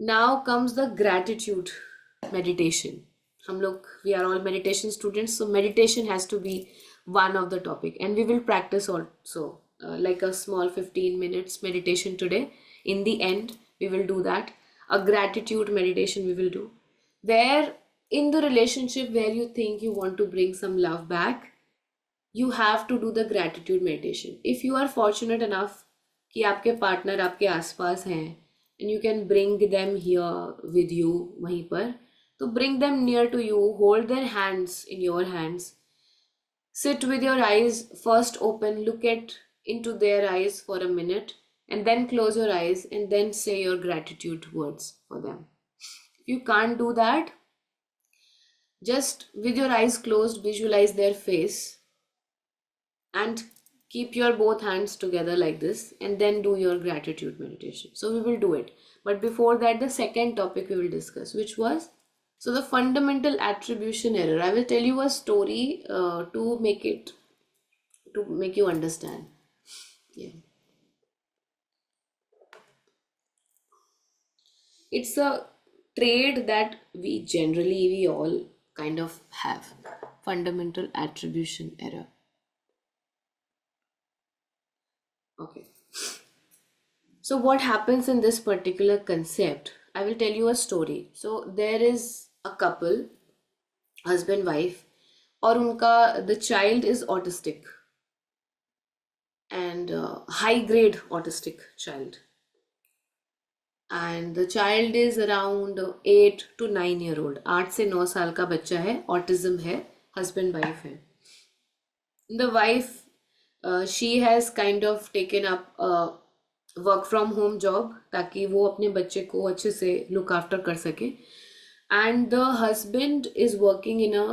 Now comes the gratitude meditation. हम लोग we are all meditation students, so meditation has to be one of the topic, and we will practice also like a small 15 minutes meditation today. In the end, we will do that. A gratitude meditation we will do, where in the relationship where you think you want to bring some love back, you have to do the gratitude meditation. If you are fortunate enough कि आपके partner आपके आसपास हैं and you can bring them here with you वहीं पर, तो bring them near to you, hold their hands in your hands, sit with your eyes first open, look at into their eyes for a minute, and then close your eyes and then say your gratitude words for them. If you can't do that, just with your eyes closed visualize their face and keep your both hands together like this, and then do your gratitude meditation. So we will do it, but before that, the second topic we will discuss, which was, so the fundamental attribution error. I will tell you a story to make you understand. Yeah, it's a trait that we all kind of have. Fundamental attribution error. Okay. So what happens in this particular concept? I will tell you a story. So there is a couple, husband wife, और उनका the child is autistic, and high grade autistic child, and the child is around 8 to 9 year old. 8 से 9 साल का बच्चा है, autism है, husband wife है. The wife, she has kind of taken up a work from home job ताकि वो अपने बच्चे को अच्छे से लुक आफ्टर कर सके, and the husband is working in a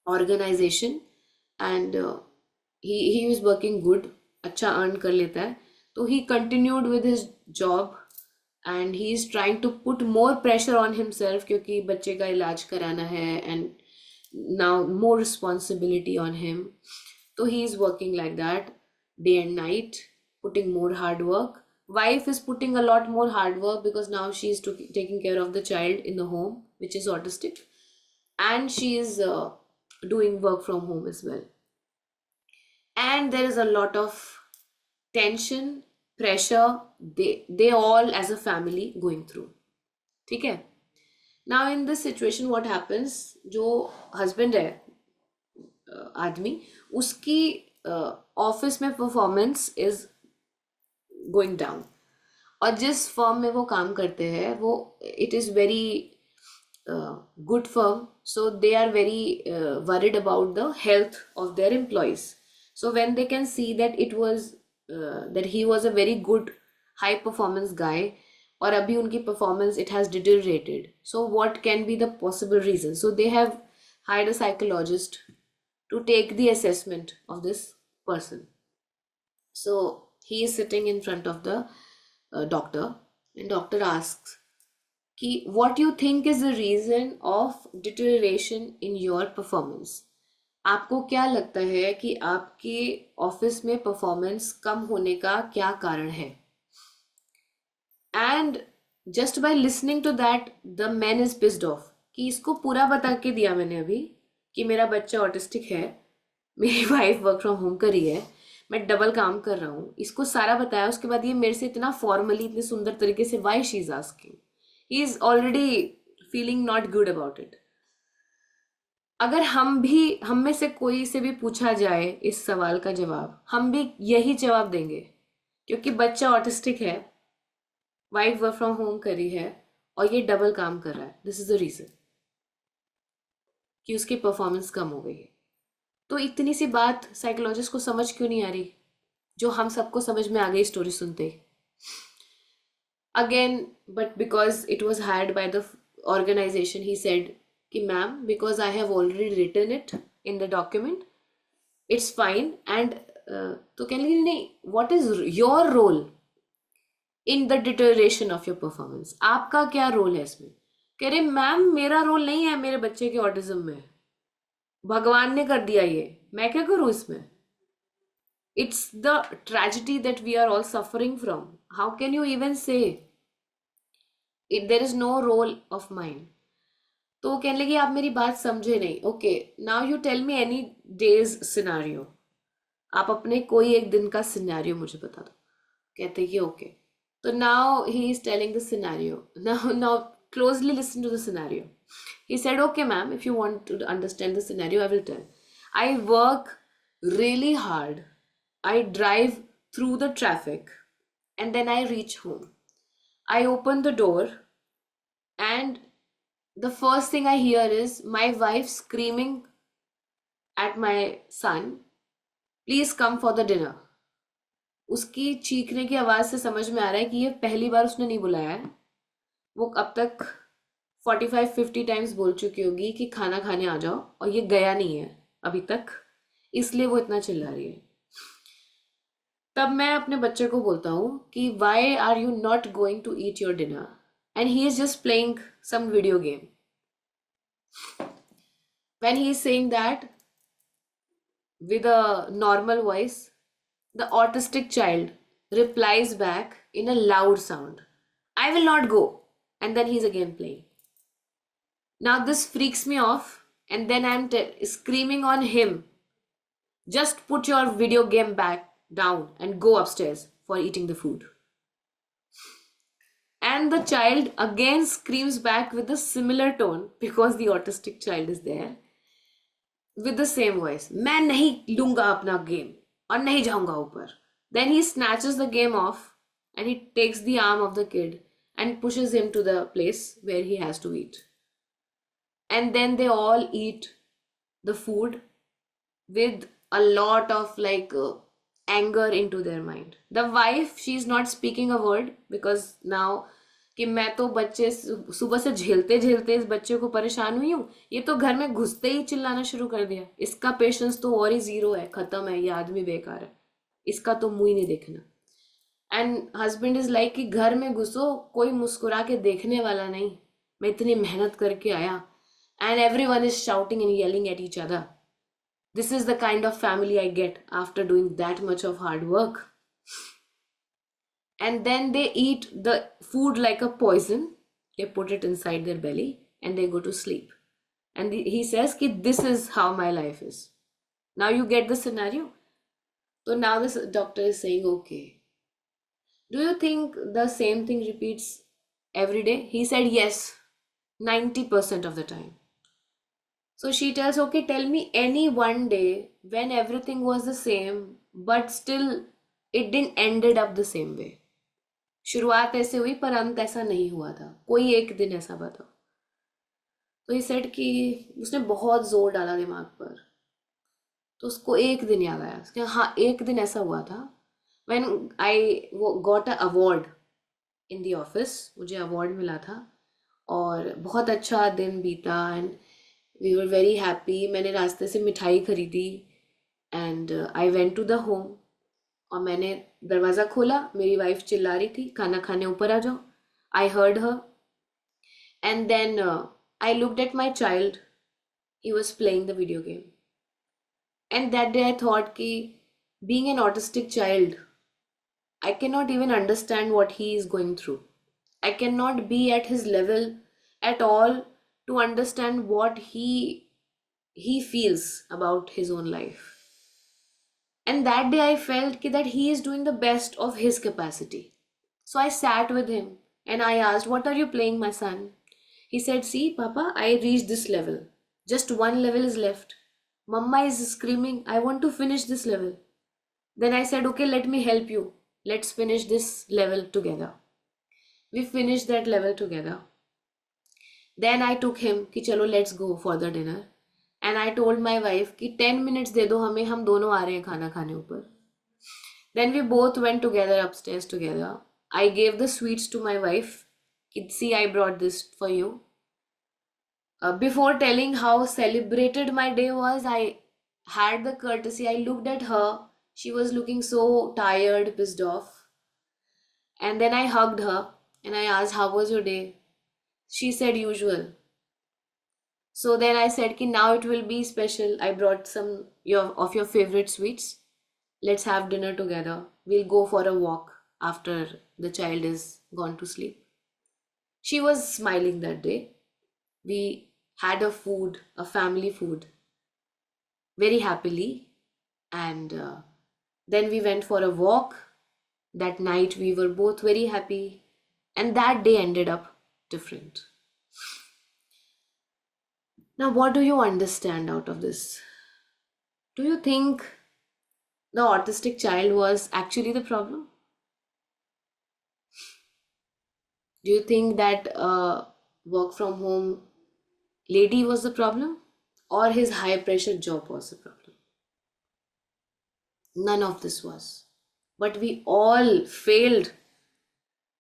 organization, and he is working good, अच्छा अर्न कर लेता है. तो he continued with his job and he is trying to put more pressure on himself, क्योंकि बच्चे का इलाज कराना है and now more responsibility on him. तो he is working like that day and night, putting more hard work. Wife is putting a lot more hard work because now she is taking care of the child in the home, which is autistic, and she is doing work from home as well. And there is a lot of tension, pressure, they all as a family going through. ठीक है. Now in this situation what happens, जो husband है आदमी, उसकी office में performance is going down, और जिस firm में वो काम करते हैं वो it is very good firm, so they are very worried about the health of their employees. So when they can see that it was that he was a very good high performance guy, और अभी उनकी performance it has deteriorated, so what can be the possible reason. So they have hired a psychologist to take the assessment of this person. So he is sitting in front of the doctor, and doctor asks कि what you think is the reason of deterioration in your performance. आपको क्या लगता है कि आपके office में performance कम होने का क्या कारण है. And just by listening to that the man is pissed off, कि इसको पूरा बता के दिया मैंने अभी कि मेरा बच्चा ऑटिस्टिक है, मेरी वाइफ वर्क फ्रॉम होम कर रही है, मैं डबल काम कर रहा हूँ, इसको सारा बताया. उसके बाद ये मेरे से इतना फॉर्मली, इतने सुंदर तरीके से, why she is asking, he is already feeling not good about it. अगर हम में से कोई से भी पूछा जाए इस सवाल का जवाब, हम भी यही जवाब देंगे, क्योंकि बच्चा ऑटिस्टिक है, वाइफ वर्क फ्रॉम होम कर रही है, और ये डबल काम कर रहा है. दिस इज द रीजन कि उसकी परफॉर्मेंस कम हो गई है. तो इतनी सी बात साइकोलॉजिस्ट को समझ क्यों नहीं आ रही, जो हम सबको समझ में आ गई स्टोरी सुनते. Again, but because it was hired by the organization, he said कि ma'am, because I have already written it in the document, it's fine. And तो कहने लगी नहीं, what is your role in the deterioration of your performance, आपका क्या role है इसमें. कह रहे मैम मेरा रोल नहीं है मेरे बच्चे के ऑटिज्म में, भगवान ने कर दिया ये, मैं क्या करूं इसमें. It's the tragedy that we are all suffering from. How can you even say there is no role of mine. तो वो कहने लगी आप मेरी बात समझे नहीं. Okay, now you tell me any day's scenario. आप अपने कोई एक दिन का सिनेरियो मुझे बता दो. कहते कि ओके. तो now he is telling the scenario. Now closely listen to the scenario. He said, okay ma'am, if you want to understand the scenario, I will tell. I work really hard. I drive through the traffic and then I reach home. I open the door and the first thing I hear is my wife screaming at my son, please come for the dinner. उसकी चीखने की आवाज़ से समझ में आ रहा है कि ये पहली बार उसने नहीं बुलाया है. वो अब तक 45-50 टाइम्स बोल चुकी होगी कि खाना खाने आ जाओ, और ये गया नहीं है अभी तक, इसलिए वो इतना चिल्ला रही है. तब मैं अपने बच्चे को बोलता हूँ कि why are you not going to eat your dinner, and he is just playing some video game. When he is saying that with a normal voice, the autistic child replies back in a loud sound, I will not go. And then he's again playing. Now this freaks me off, and then I'm screaming on him, just put your video game back down and go upstairs for eating the food. And the child again screams back with a similar tone, because the autistic child is there, with the same voice, मैं नहीं लूंगा अपना game और नहीं जाऊंगा ऊपर. Then he snatches the game off and he takes the arm of the kid and pushes him to the place where he has to eat. And then they all eat the food with a lot of anger into their mind. The wife, she is not speaking a word, because now कि मैं तो बच्चे सुबह से झेलते झेलते इस बच्चे को परेशान हुई हूँ, ये तो घर में घुसते ही चिल्लाना शुरू कर दिया. इसका पेशेंस तो और ही जीरो है, खत्म है, ये आदमी बेकार है, इसका तो मुंह ही नहीं देखना. एंड हस्बैंड इज लाइक कि घर में घुसो, कोई मुस्कुरा के देखने वाला नहीं, मैं इतनी मेहनत करके आया. And everyone is shouting and yelling at each other. This is the kind of family I get after doing that much of hard work. And then they eat the food like a poison. They put it inside their belly and they go to sleep. And he says ki this is how my life is. Now you get the scenario. So now this doctor is saying, okay, do you think the same thing repeats every day? He said yes, 90% of the time. So she tells, okay, tell me any one day when everything was the same but still it didn't ended up the same way. शुरुआत ऐसे हुई पर अंत ऐसा नहीं हुआ था, कोई एक दिन ऐसा बताओ. तो ये सेट कि उसने बहुत जोर डाला दिमाग पर, तो उसको एक दिन याद आया कि हाँ एक दिन ऐसा हुआ था when I got a award in the office. मुझे अवार्ड मिला था और बहुत अच्छा दिन बीता and we were very happy. मैंने रास्ते से मिठाई खरीदी and I went to the home, और मैंने दरवाज़ा खोला, मेरी वाइफ चिल्ला रही थी खाना खाने ऊपर आ जाओ. I heard her and then I looked at my child, he was playing the video game. And that day I thought कि being an autistic child, I can not even understand what he is going through. I can not be at his level at all to understand what he feels about his own life. And that day I felt that he is doing the best of his capacity. So I sat with him and I asked, what are you playing, my son? He said, see Papa, I reached this level, just one level is left. Mama is screaming, I want to finish this level. Then I said, okay, let me help you, let's finish this level together. We finished that level together. Then I took him कि चलो let's go for the dinner. And I told my wife कि 10 minutes दे दो हमें, हम दोनों आ रहे हैं खाना खाने ऊपर. Then we both went together upstairs together. I gave the sweets to my wife. See, I brought this for you. Before telling how celebrated my day was, I had the courtesy. I looked at her. She was looking so tired, pissed off. And then I hugged her and I asked, how was your day? She said, usual. So then I said कि now it will be special. I brought some of your favorite sweets. Let's have dinner together. We'll go for a walk after the child is gone to sleep. She was smiling that day. We had a family food, very happily. And then we went for a walk. That night we were both very happy. And that day ended up different. Now, what do you understand out of this? Do you think the autistic child was actually the problem? Do you think that work from home lady was the problem? Or his high pressure job was the problem? None of this was. But we all failed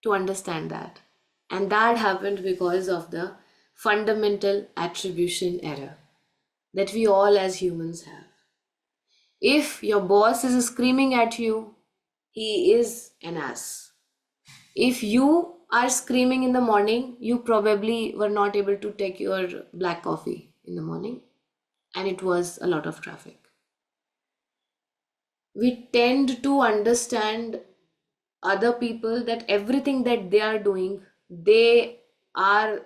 to understand that. And that happened because of the fundamental attribution error that we all as humans have. If your boss is screaming at you, he is an ass. If you are screaming in the morning, you probably were not able to take your black coffee in the morning, and it was a lot of traffic. We tend to understand other people that everything that they are doing, they are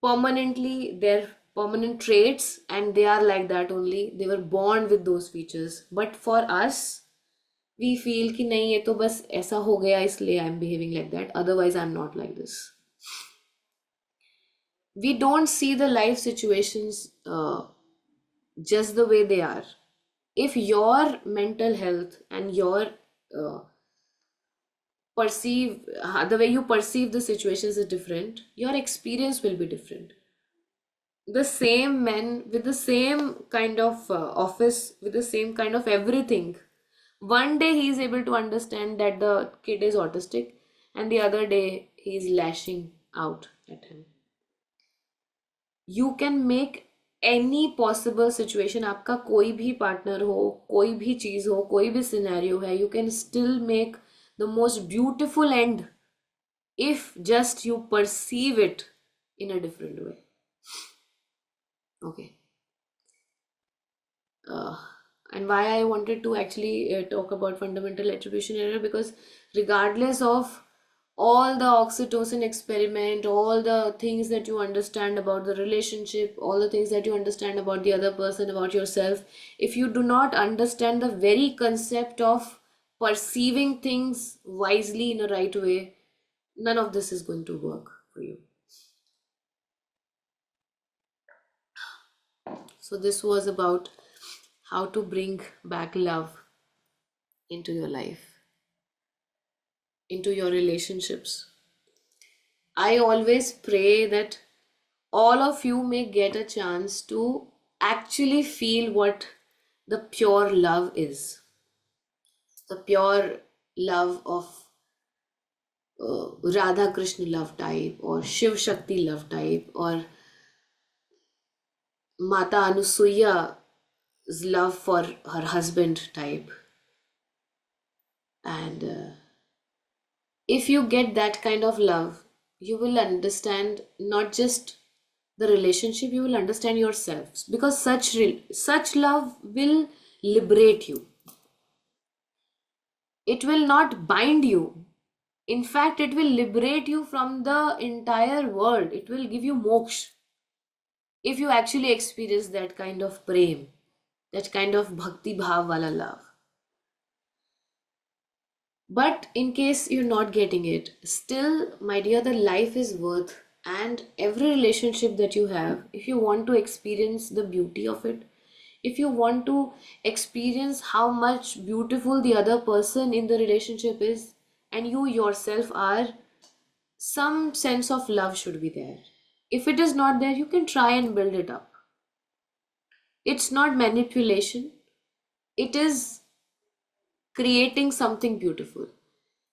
permanently their permanent traits, and they are like that only. They were born with those features. But for us, we feel कि नहीं, ये तो बस ऐसा हो गया इसलिए I'm behaving like that, otherwise I'm not like this. We don't see the life situations just the way they are. If your mental health and your uh, the way you perceive the situations is different, your experience will be different. The same men with the same kind of office, with the same kind of everything, one day he is able to understand that the kid is autistic, and the other day he is lashing out at him. You can make any possible situation, आपका कोई भी partner हो, कोई भी चीज हो, कोई भी scenario है, you can still make the most beautiful end if just you perceive it in a different way. Okay. uh, and why I wanted to actually talk about fundamental attribution error, because regardless of all the oxytocin experiment, all the things that you understand about the relationship, all the things that you understand about the other person, about yourself, if you do not understand the very concept of perceiving things wisely in a right way, none of this is going to work for you. So this was about how to bring back love into your life, into your relationships. I always pray that all of you may get a chance to actually feel what the pure love is. The pure love of Radha Krishna love type, or Shiv Shakti love type, or Mata Anusuya's love for her husband type. And if you get that kind of love, you will understand not just the relationship, you will understand yourself, because such love will liberate you. It will not bind you. In fact, it will liberate you from the entire world. It will give you moksha if you actually experience that kind of prem, that kind of bhakti bhav wala love. But in case you're not getting it, still, my dear, the life is worth, and every relationship that you have, if you want to experience the beauty of it, if you want to experience how much beautiful the other person in the relationship is, and you yourself are, some sense of love should be there. If it is not there, you can try and build it up. It's not manipulation, it is creating something beautiful.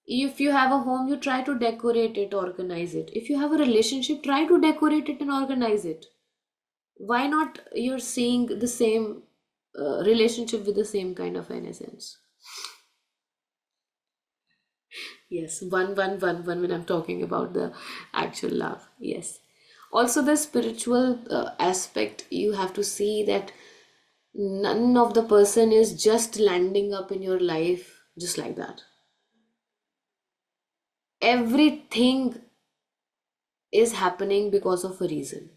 If you have a home, you try to decorate it, organize it. If you have a relationship, try to decorate it and organize it. Why not you're seeing the same relationship with the same kind of an essence? Yes, one when I'm talking about the actual love. Yes. Also, the spiritual aspect, you have to see that none of the person is just landing up in your life just like that. Everything is happening because of a reason.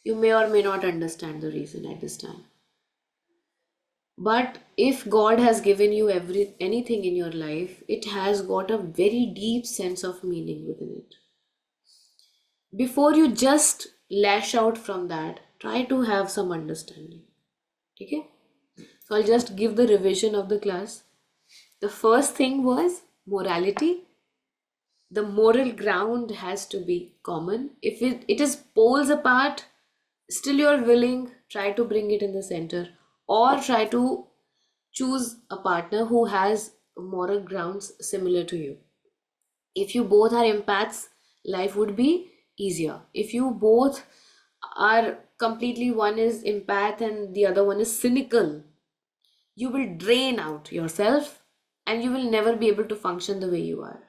You may or may not understand the reason at this time. But if God has given you anything in your life, it has got a very deep sense of meaning within it. Before you just lash out from that, try to have some understanding. Okay? So I'll just give the revision of the class. The first thing was morality. The moral ground has to be common. If it is poles apart, still you're willing, try to bring it in the center, or try to choose a partner who has moral grounds similar to you. If you both are empaths, life would be easier. If you both are completely, one is empath and the other one is cynical, you will drain out yourself and you will never be able to function the way you are.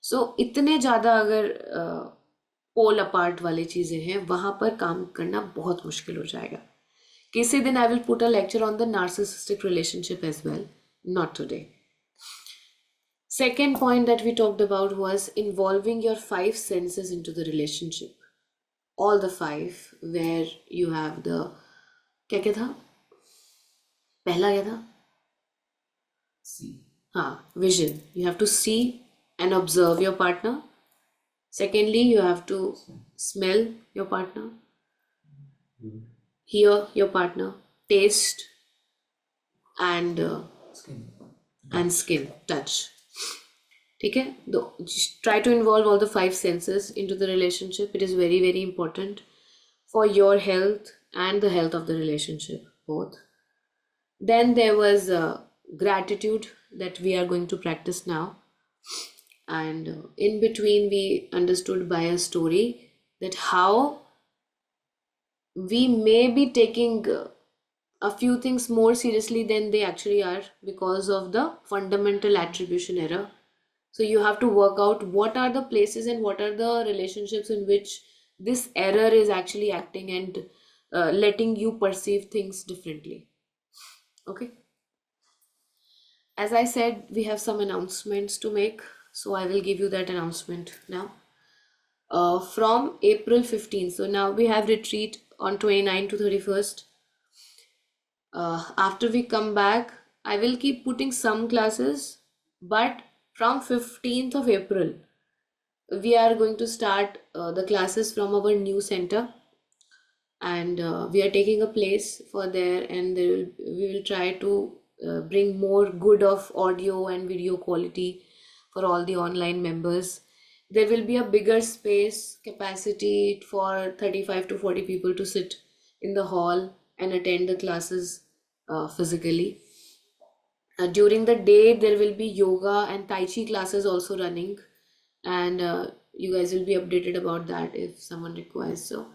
So इतने ज़्यादा अगर पोल apart वाली चीज़ें हैं, वहाँ पर काम करना बहुत मुश्किल हो जाएगा. किसी दिन I will put a lecture on the narcissistic relationship as well. Not today. Second point that we talked about was involving your 5 senses into the relationship. All the 5, where you have the क्या था? पहला क्या था? See. Vision. You have to see and observe your partner. Secondly, you have to smell your partner, hear your partner, taste, and skin, touch. Okay? Just try to involve all the 5 senses into the relationship. It is very, very important for your health and the health of the relationship, both. Then there was gratitude that we are going to practice now. And in between, we understood by a story that how we may be taking a few things more seriously than they actually are because of the fundamental attribution error. So you have to work out what are the places and what are the relationships in which this error is actually acting and letting you perceive things differently. Okay. As I said, we have some announcements to make, so I will give you that announcement now. From April 15th, so now we have retreat on 29th to 31st. After we come back, I will keep putting some classes, but from 15th of April, we are going to start the classes from our new center, and we are taking a place for there, and we will try to bring more good of audio and video quality for all the online members. There will be a bigger space capacity for 35 to 40 people to sit in the hall and attend the classes physically. During the day, there will be yoga and Tai Chi classes also running, and you guys will be updated about that if someone requires so.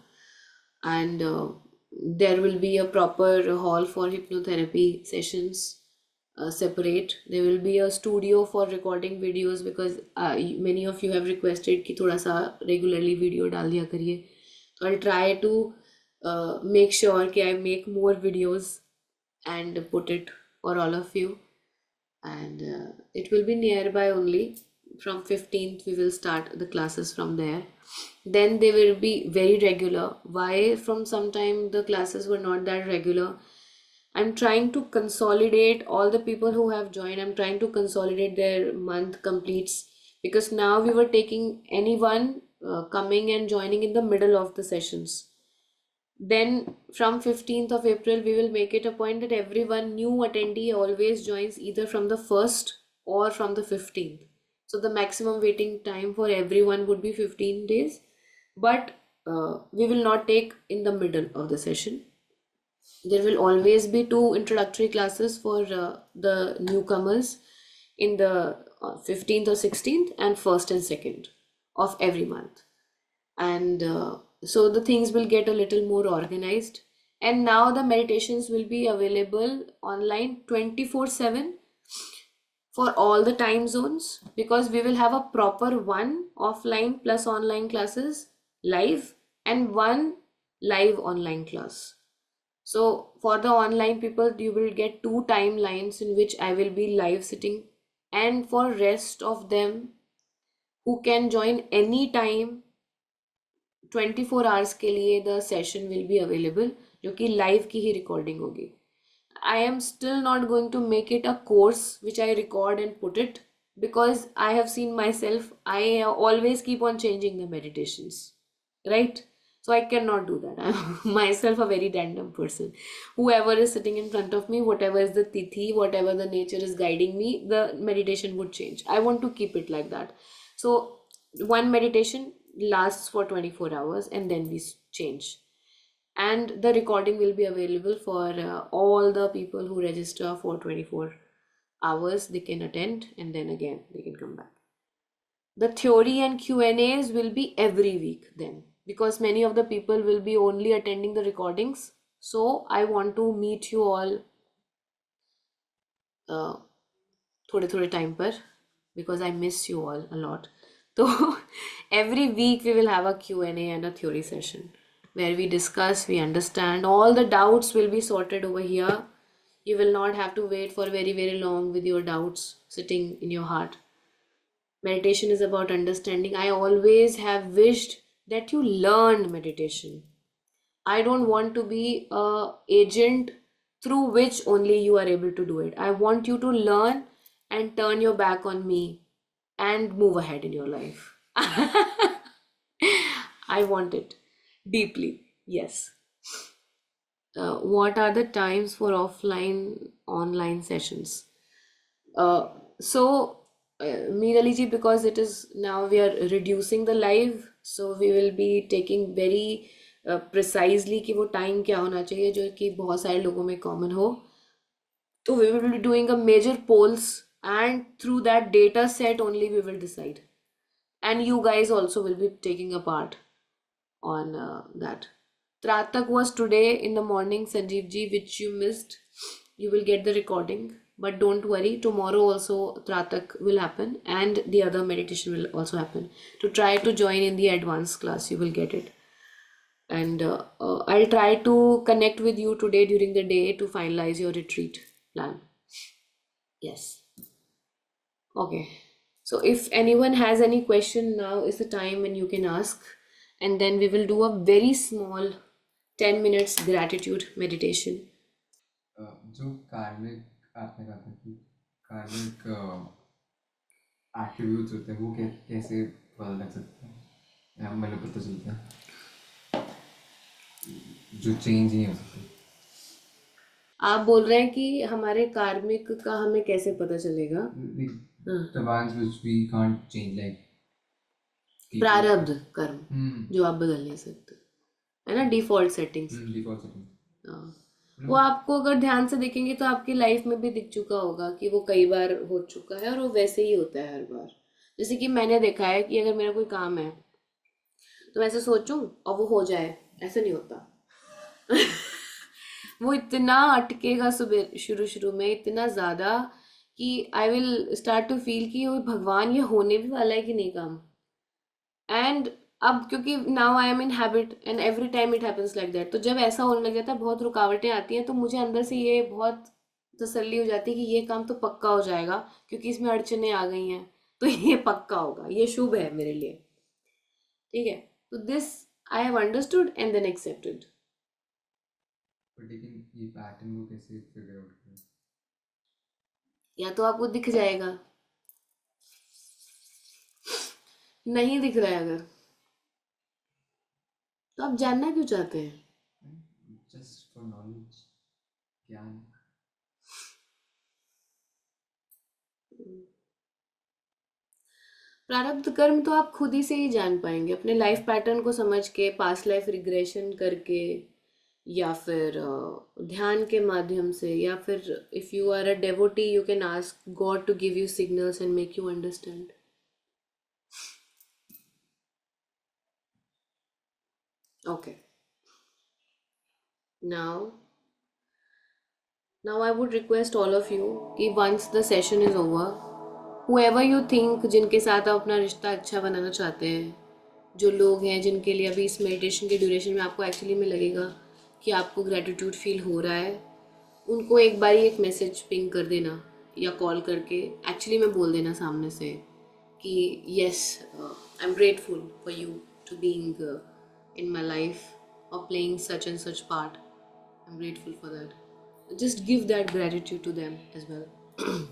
And there will be a proper hall for hypnotherapy sessions separate. There will be a studio for recording videos because many of you have requested कि थोड़ा सा regularly video डाल दिया करिए. So I'll try to make sure कि I make more videos and put it for all of you. And it will be nearby only. From 15th we will start the classes from there. Then they will be very regular. Why from some time the classes were not that regular? I'm trying to consolidate all the people who have joined. I'm trying to consolidate their month completes, because now we were taking anyone coming and joining in the middle of the sessions. Then from 15th of April, we will make it a point that everyone new attendee always joins either from the 1st or from the 15th. So the maximum waiting time for everyone would be 15 days, but we will not take in the middle of the session. There will always be 2 introductory classes for the newcomers in the 15th or 16th and 1st and 2nd of every month. And so the things will get a little more organized. And now the meditations will be available online 24/7 for all the time zones, because we will have a proper one offline plus online classes live and one live online class. So for the online people, you will get 2 timelines in which I will be live sitting, and for rest of them who can join any time, 24 hours के लिए the session will be available, जो कि live की ही recording होगी. I am still not going to make it a course which I record and put it, because I have seen myself, I always keep on changing the meditations, right? So I cannot do that. I'm myself a very random person. Whoever is sitting in front of me, whatever is the tithi, whatever the nature is guiding me, the meditation would change. I want to keep it like that. So one meditation lasts for 24 hours and then we change, and the recording will be available for all the people who register for 24 hours. They can attend and then again they can come back. The theory and Q&As will be every week then, because many of the people will be only attending the recordings. So I want to meet you all थोड़े थोड़े time पर, because I miss you all a lot. So every week we will have a Q&A and a theory session where we discuss, we understand, all the doubts will be sorted over here. You will not have to wait for very, very long with your doubts sitting in your heart. Meditation is about understanding. I always have wished that you learn meditation. I don't want to be a agent through which only you are able to do it. I want you to learn and turn your back on me and move ahead in your life. I want it deeply. Yes. What are the times for offline online sessions? So, Meerali ji, because it is now we are reducing the live, so we will be taking very precisely कि वो time क्या होना चाहिए जो कि बहुत सारे लोगों में common हो. So we will be doing a major polls, and through that data set only we will decide. And you guys also will be taking a part on that. Tratak was today in the morning, Sanjeev ji, which you missed. You will get the recording, but don't worry. Tomorrow also Tratak will happen, and the other meditation will also happen. To try to join in the advanced class, you will get it. And I'll try to connect with you today during the day to finalize your retreat plan. Yes. Okay. So if anyone has any question, now is the time when you can ask, and then we will do a very small 10 minutes gratitude meditation. जो कार्मिक आपने कहा था कि कार्मिक attributes होते हैं वो कैसे पता लग सकते हैं या मतलब पता चलता है जो चेंज नहीं हो सकते. आप बोल रहे हैं कि हमारे कार्मिक का हमें कैसे पता चलेगा? The ones which we can't change, like प्रारब्ध कर्म जो आप बदल नहीं सकते है ना, डिफॉल्ट सेटिंग्स. default settings. हाँ, वो आपको अगर ध्यान से देखेंगे तो आपकी लाइफ में भी दिख चुका होगा कि वो कई बार हो चुका है और वो वैसे ही होता है हर बार. जैसे कि मैंने देखा है कि अगर मेरा कोई काम है तो मैं ऐसे सोचूं और वो हो जाए, ऐसा नहीं होता. वो इतना अटकेगा सुबह शुरू शुरू में इतना ज़्यादा कि I will start to feel कि वो भगवान ये होने भी वाला है कि नहीं काम. एंड अब क्योंकि now I am in habit and every time it happens like that, तो जब ऐसा होने लग जाता है, बहुत रुकावटें आती हैं, तो मुझे अंदर से ये बहुत तसल्ली हो जाती है कि ये काम तो पक्का हो जाएगा क्योंकि इसमें अड़चने आ गई हैं, तो ये पक्का होगा, ये शुभ है मेरे लिए. ठीक है, तो this I have understood and then accepted. लेकिन ये पैटर्न को कैसे फिगर आउट करें? या तो आपको दिख जाएगा, नहीं दिख रहा है अगर, तो आप जानना क्यों चाहते हैं? जस्ट फॉर नॉलेज, ज्ञान. प्रारब्ध कर्म तो आप खुद ही से ही जान पाएंगे अपने लाइफ पैटर्न को समझ के, पास्ट लाइफ रिग्रेशन करके, या फिर ध्यान के माध्यम से, या फिर if you are a devotee you can ask God to give you signals and make you understand. Okay. Now I would request all of you कि once the session is over, whoever you think जिनके साथ आप अपना रिश्ता अच्छा बनाना चाहते हैं, जो लोग हैं जिनके लिए अभी इस मेडिटेशन के ड्यूरेशन में आपको एक्चुअली में लगेगा कि आपको ग्रेटिट्यूड फील हो रहा है, उनको एक बार एक मैसेज पिंग कर देना या कॉल करके एक्चुअली में बोल देना सामने से कि yes I am grateful for you to being in my life or playing such and such part. I'm grateful for that. Just give that gratitude to them as well.